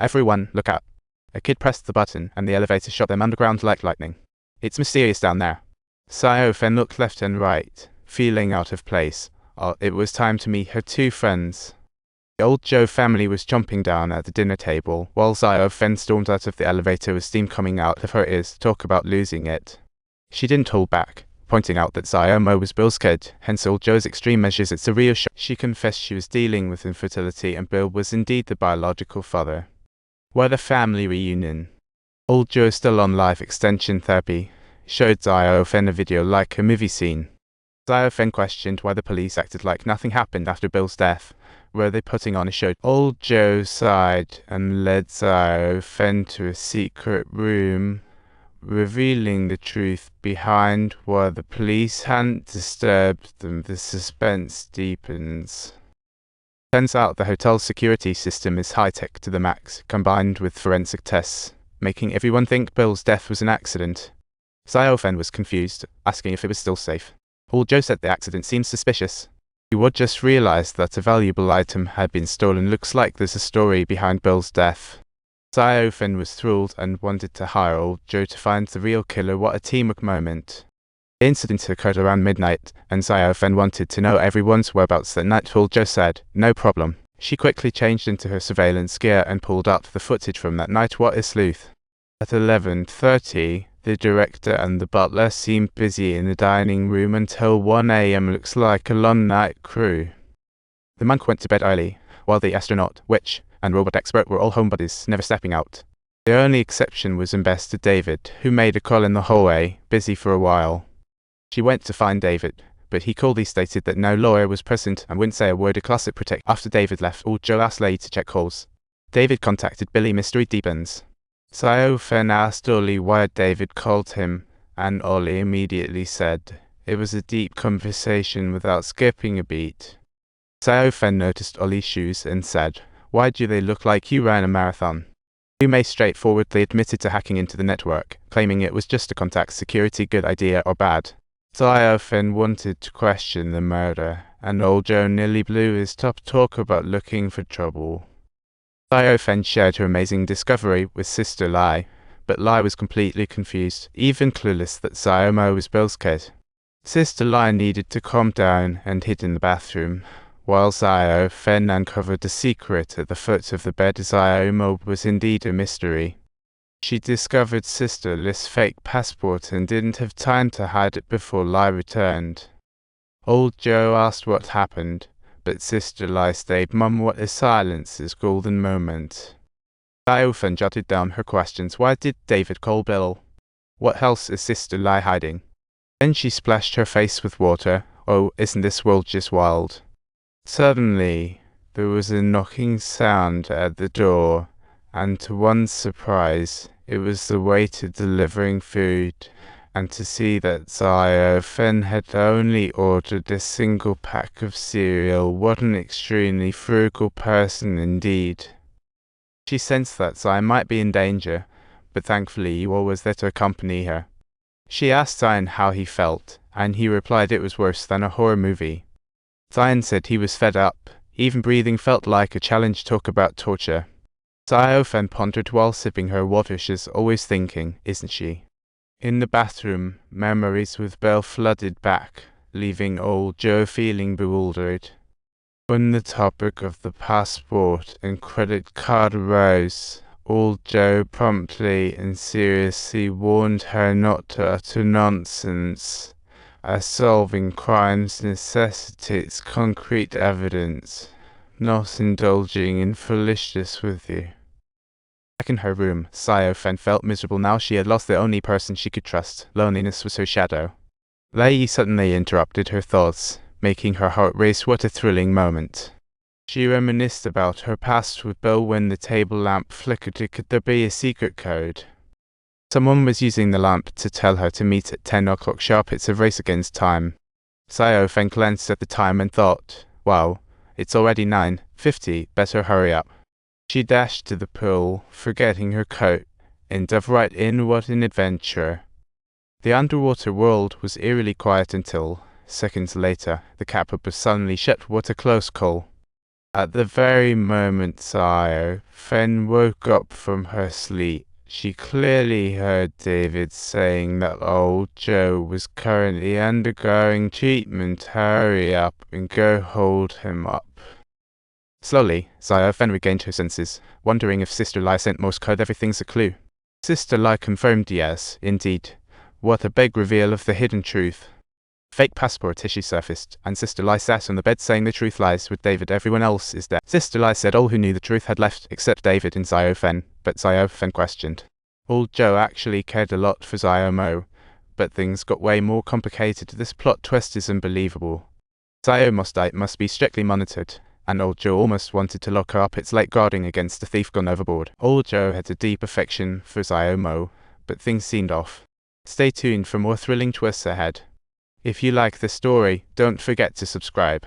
Everyone, look out. A kid pressed the button, and the elevator shot them underground like lightning. It's mysterious down there. Xiaofen looked left and right, feeling out of place. It was time to meet her two friends. The old Zhou family was chomping down at the dinner table, while Xiaofen stormed out of the elevator with steam coming out of her ears. Talk about losing it. She didn't hold back, pointing out that Xiaomo was Bill's kid, hence old Zhou's extreme measures. It's a real shock. She confessed she was dealing with infertility and Bill was indeed the biological father. What a family reunion. Old Zhou, still on life extension therapy, showed Xiaofen a video like a movie scene. Xiaofen questioned why the police acted like nothing happened after Bill's death. Were they putting on a show? Old Zhou sighed and led Xiaofen to a secret room, revealing the truth behind why the police hadn't disturbed them. The suspense deepens. Turns out the hotel's security system is high-tech to the max, combined with forensic tests, making everyone think Bill's death was an accident. Xiaofen was confused, asking if it was still safe. Old Zhou said the accident seemed suspicious. He would just realize that a valuable item had been stolen. Looks like there's a story behind Bill's death. Xiaofen was thrilled and wanted to hire old Zhou to find the real killer. What a teamwork moment. The incident occurred around midnight, and Xiaofen wanted to know everyone's whereabouts that night. Old Zhou said, no problem. She quickly changed into her surveillance gear and pulled out the footage from that night. What a sleuth. At 11:30, the director and the butler seemed busy in the dining room until 1 a.m. Looks like a long night crew. The monk went to bed early, while the astronaut, witch, and robot expert were all homebodies, never stepping out. The only exception was Ambassador David, who made a call in the hallway, busy for a while. She went to find David, but he coldly stated that no lawyer was present and wouldn't say a word. A closet protect. After David left, old Zhou asked Lei to check calls. David contacted Billy. Mystery deepens. Xiaofen asked Ollie why David called him, and Ollie immediately said, it was a deep conversation without skipping a beat. Xiaofen noticed Ollie's shoes and said, why do they look like you ran a marathon? Lumei straightforwardly admitted to hacking into the network, claiming it was just a contact security. Good idea or bad? Xiaofen wanted to question the murder, and old Zhou nearly blew his top. Talk about looking for trouble. Xiaofen shared her amazing discovery with Sister Lai, but Lai was completely confused, even clueless that Xiaomo was Bill's kid. Sister Lai needed to calm down and hid in the bathroom, while Xiaofen uncovered a secret at the foot of the bed. Xiaomo was indeed a mystery. She discovered Sister Li's fake passport and didn't have time to hide it before Lai returned. Old Zhou asked what happened, but Sister Lai stayed mum. What a silence's golden moment. Xiaofen jotted down her questions. Why did David call Bill? What else is Sister Lai hiding? Then she splashed her face with water. Oh, isn't this world just wild? Suddenly, there was a knocking sound at the door, and to one's surprise, it was the waiter delivering food, and to see that Xiaofen had only ordered a single pack of cereal. What an extremely frugal person indeed. She sensed that Zion might be in danger, but thankfully Yuo was there to accompany her. She asked Zion how he felt, and he replied it was worse than a horror movie. Zion said he was fed up. Even breathing felt like a challenge. Talk about torture. Xiaofen pondered while sipping her water. She's always thinking, isn't she? In the bathroom, memories with Bill flooded back, leaving old Zhou feeling bewildered. When the topic of the passport and credit card arose, old Zhou promptly and seriously warned her not to utter nonsense, as solving crimes necessitates concrete evidence, not indulging in foolishness with you. Back in her room, Xiaofen felt miserable now. She had lost the only person she could trust. Loneliness was her shadow. Lei suddenly interrupted her thoughts, making her heart race. What a thrilling moment. She reminisced about her past with Bill when the table lamp flickered. Could there be a secret code? Someone was using the lamp to tell her to meet at 10 o'clock sharp. It's a race against time. Xiaofen glanced at the time and thought, wow, it's already 9:50, better hurry up. She dashed to the pool, forgetting her coat, and dove right in. What an adventure. The underwater world was eerily quiet until, seconds later, the cap was suddenly shut. What a close call. At the very moment Sayo Fen woke up from her sleep, she clearly heard David saying that old Joe was currently undergoing treatment. Hurry up and go hold him up. Slowly, Sayo Fen regained her senses, wondering if Sister Lai sent Morse code. Everything's a clue. Sister Lai confirmed yes, indeed. What a big reveal of the hidden truth. Fake passport issue surfaced, and Sister Lai sat on the bed saying the truth lies with David. Everyone else is dead. Sister Lai said all who knew the truth had left, except David and Xiao Fen, but Xiao Fen questioned. Old Joe actually cared a lot for Xiao Mo, but things got way more complicated. This plot twist is unbelievable. Xiao must be strictly monitored, and Old Joe almost wanted to lock her up. It's like guarding against a thief gone overboard. Old Joe had a deep affection for Xiao Mo, but things seemed off. Stay tuned for more thrilling twists ahead. If you like the story, don't forget to subscribe.